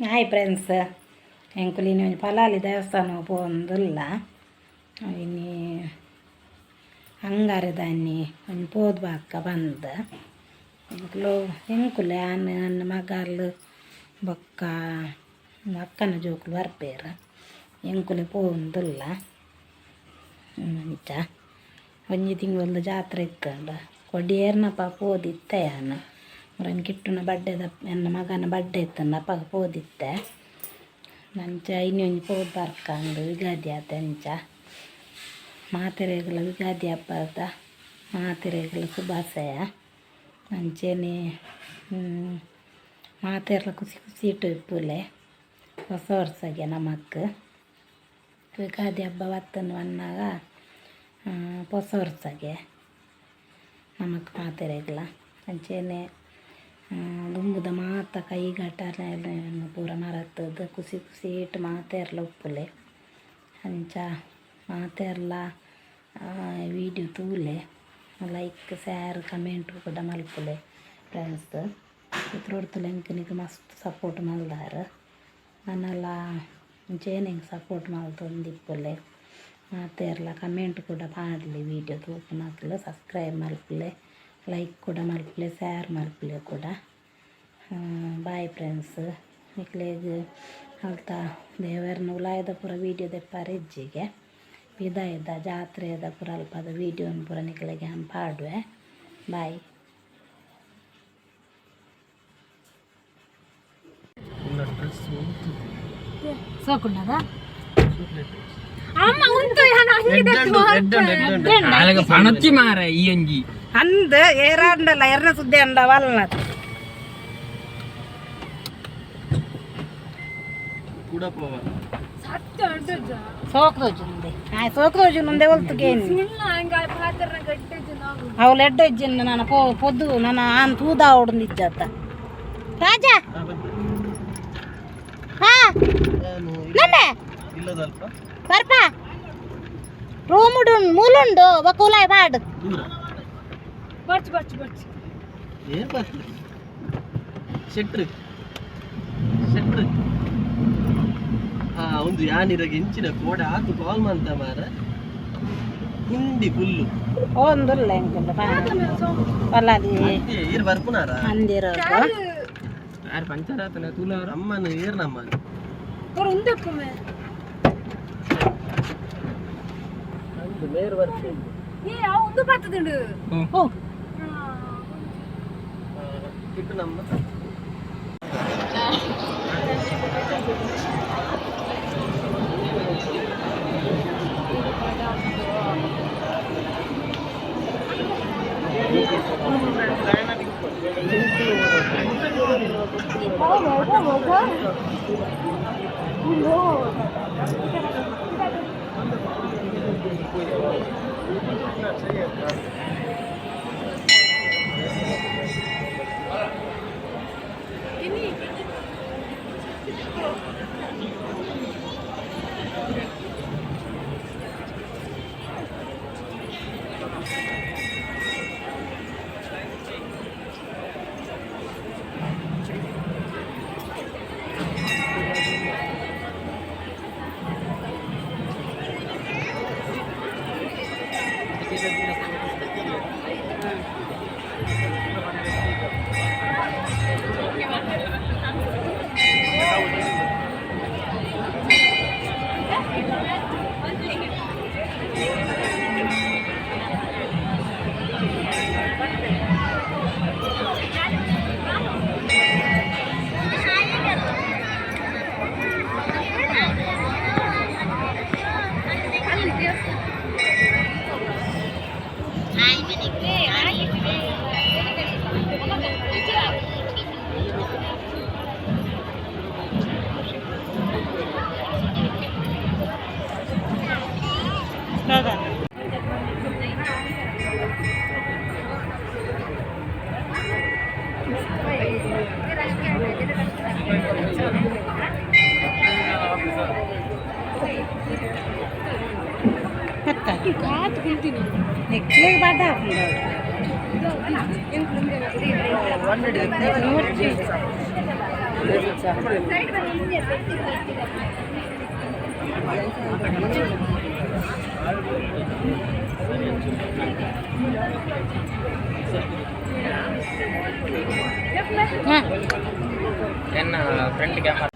Hi friends, ಎಂಕುಲಿನ ಒಂದು ಪಲಾಲಿ ದೇವಸ್ಥಾನ ಪೋಂದಿಲ್ಲ ಇನ್ನು ಹಂಗಾರದನ್ನಿ ಒಂದು ಪೋದು ಬಾಕ ಬಂದ ಎಂಕುಲೆ ನನ್ನ ಮಗಲು ಬೊಕ್ಕ ಅಕ್ಕನ ಜೋಕುಲು ಬರ್ಬೇರು ಎಂಕುಲೆ ಪೋಂದಿಲ್ಲ ಅಂಚ ಒಂಜಿ ತಿಂಗಳು ಜಾತ್ರೆ ಇತ್ತಂಡು ಕೊಡಿಯೇರ್ನಪ್ಪ ಪೋದಿತ್ತೆ ನಾನು ಅವ್ರನ್ನ ಕಿಟ್ಟುನ ಬಡ್ಡೆದ ನನ್ನ ಮಗನ ಬಡ್ಡೆ ಇತ್ತಂದು ಅಪ್ಪಾಗ ಪೋದಿತ್ತೆ ನಂಚ ಇನ್ನೊಂದು ಪೋದು ಬರ್ಕಂಡು ಯುಗಾದಿ ಆತ ಅಂಚ ಮಾತೆರೆಗಳ ಯುಗಾದಿ ಹಬ್ಬದ ಮಾತೆರೆಗಳ ಶುಭಾಶಯ ಅಂಚೆನೆ ಮಾತೆರ್ಲ ಖುಷಿ ಖುಷಿ ಇಟ್ಟು ಇಪ್ಪುಲೆ ಹೊಸ ವರ್ಷಗೆ ನಮಕ್ ಯುಗಾದಿ ಹಬ್ಬ ಬತ್ತನ್ನು ಅನ್ನಾಗ ಹೊಸ ವರ್ಷಗೆ ನಮಕ್ ಮಾತೆರೆಗಳ ಅಂಚೆನೆ ದುಂಬುದ ಮಾತ ಕೈಗಟ್ಟಲ್ಲ ಪೂರ ಮರತ್ತದ ಖುಷಿ ಖುಷಿ ಇಟ್ಟು ಮಾತೆರ್ಲ ಉಪ್ಪುಲೆ ಅಂಚ ಮಾತೆರ್ಲ ವೀಡಿಯೋ ತೂಲೆ ಲೈಕ್ ಶೇರ್ ಕಮೆಂಟ್ ಕೂಡ ಮಲ್ಪುಲೆ ಫ್ರೆಂಡ್ಸ್ ಇದ್ರೊಡ್ತುಲೆ ಎಂಕನಿಗೆ ಮಸ್ತ್ ಸಪೋರ್ಟ್ ಮಲ್ದಾರ ನನ್ನೆಲ್ಲ ಜೇನಿಗೆ ಸಪೋರ್ಟ್ ಮಲ್ತೊಂದಿಪ್ಪುಲೆ ಮಾತೆರ್ಲ ಕಮೆಂಟ್ ಕೂಡ ಮಾಡಲಿ ವೀಡಿಯೋ ತೂಪು ಮಕ್ಕಳು ಸಬ್ಸ್ಕ್ರೈಬ್ ಮಲ್ಪುಲೆ ಲೈಕ್ ಕೂಡ ಮಲ್ಪಲೆ ಶೇರ್ ಮಲ್ಪಲೆ ಕೂಡ ಬಾಯ್ ಫ್ರೆಂಡ್ಸ್ ಇಕ್ಲೇಗೆ ಅಲ್ತಾ ದೇವರನ್ನ ಉಲಾಯದ ಪೂರ ವೀಡಿಯೋ ದೆಪ್ಪಾರ ಹೆಜ್ಜಿಗೆ ವಿದಾಯದ ಜಾತ್ರೆಯದ ಪೂರ ಅಲ್ಪದ ವೀಡಿಯೋನ ಪೂರ ನಿಕ್ಲೆಗೆ ಹಂಪಾಡುವೆ ಬಾಯ್. ಸೋಕುಂಡದ ಅಂದ ಏರಾಂಡಲ್ಲ ಎರನ ಸುದ್ದಿ ಅಂಡ ವಲ್ನ ಸೋಕದೋಜುಂದೆ ಸೋಕದೋಜುಂದೆ ಒಲ್ತುಗೇನು ಅವಳು ಎಡ್ಡ ಇಜ್ಜಿನ ನಾನು ಪೊದ್ದು ನಾನು ಆನ್ ತೂದ ಹೊಡ್ದಿಜ್ಜತ್ತ ರಾಜ ಹಾ ನನ್ನೆ ಬರ್ಪ ರೂಮುಡು ಮೂಲುಂಡು ಬಕುಲಾಯ್ ಬಾಡು ಬರ್ಚು ಬರ್ಚು ಬರ್ಚು ಏನ್ ಬರ್ಚು ಶೆಟ್ರು ಶೆಟ್ರು ಒಂದು ಯಾನಿರಗೆ ಇಂಚಿನ ಕೋಡೆ ಆತು ಕಾಲ್ ಮಂತ ಮಾರ ಹಿಂಡಿ ಫುಲ್ಲು ಒಂದುಲ್ಲ ಎಂಕುಲ್ಲ ಪಲ್ಲಾದಿ ಏರ್ ಬರ್ಪುನಾರ ಅಂದಿರೋ ಯಾರು ಪಂಚರಾತನ ತುಲಾರ ಅಮ್ಮನ ಏರ್ ನಮ್ಮ ಉಂದಕ್ಕುಮೆ ಮೇರ್ ಬರ್ತೀನಿ ಒಂದು ಬರ್ತದುಂಡು ಕಿಟ್ಟು ನಮ್ಮ ನೆಕ್ಲೆಗೆ ಬಾಡ ಹಾಕೊಂಡು ನನ್ನ friend camera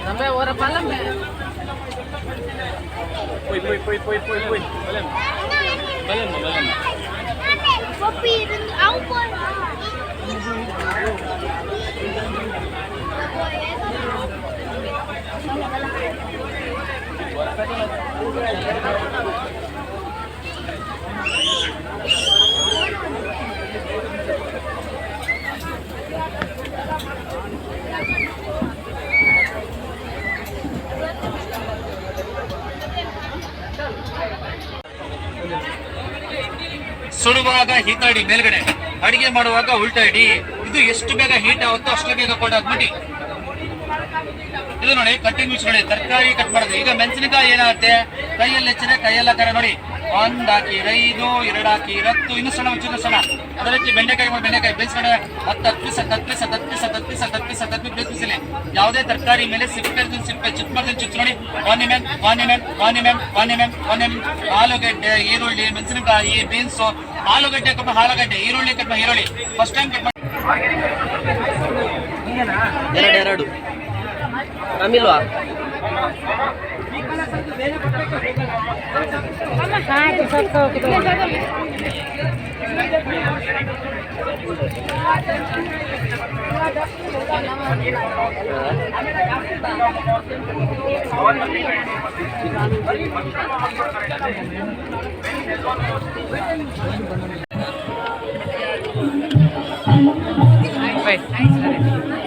sampai orang malam ya. Poi. Balam. Kopi dengan apa? ಸುಡುವಾಗ ಹೀಟ್ ಇಡಿ ಮೇಲ್ಗಡೆ, ಅಡಿಗೆ ಮಾಡುವಾಗ ಉಲ್ಟಾ ಇಡಿ. ಇದು ಎಷ್ಟು ಬೇಗ ಹೀಟ್ ಆಗುತ್ತೋ ಅಷ್ಟು ಬೇಗ ಕೊಟ್ಟಾಕ್ಬಿಟ್ಟು ಇದು ನೋಡಿ ಕಟ್ಟಿಂಗ್ ಮಿಕ್ಸ್ ನೋಡಿ. ತರಕಾರಿ ಕಟ್ ಮಾಡೋದು. ಈಗ ಮೆಣಸಿನಕಾಯಿ ಏನಾಗುತ್ತೆ, ಕೈಯಲ್ಲಿ ಹೆಚ್ಚಿದೆ ಕೈಯೆಲ್ಲ ಕರೆ ನೋಡಿ. 1 ಹಾಕಿ 5, 2 ಹಾಕಿ 10, ಇನ್ನು ಸಣ್ಣ ಸಣ್ಣ. ಅದೇ ರೀತಿ ಬೆಂಡೆಕಾಯಿ ಬೇಯಿಸ್ಕೊಂಡೆ 10 ಬೇಯಿಸಿಲ್ಲ. ಯಾವುದೇ ತರಕಾರಿ ಮೇಲೆ ಸಿಪ್ಪೆ ಚಿಕ್ಕ ಮಾಡಿ ಚುಚ್ಚು ನೋಡಿ. ಆನಿಯನ್, ಆಲೂಗಡ್ಡೆ, ಈರುಳ್ಳಿ, ಮೆಣಸಿನಕಾಯಿ, ಬೀನ್ಸು, ಆಲೂಗಡ್ಡೆ ಕಟ್ ಆಲೂಗಡ್ಡೆ, ಈರುಳ್ಳಿ ಕಟ್ ಈರುಳ್ಳಿ ಫಸ್ಟ್ ಟೈಮ್ ಕಟ್ ಮಾಡಿ. ಎರಡು ಆಮಿಲ್ವಾ Baik.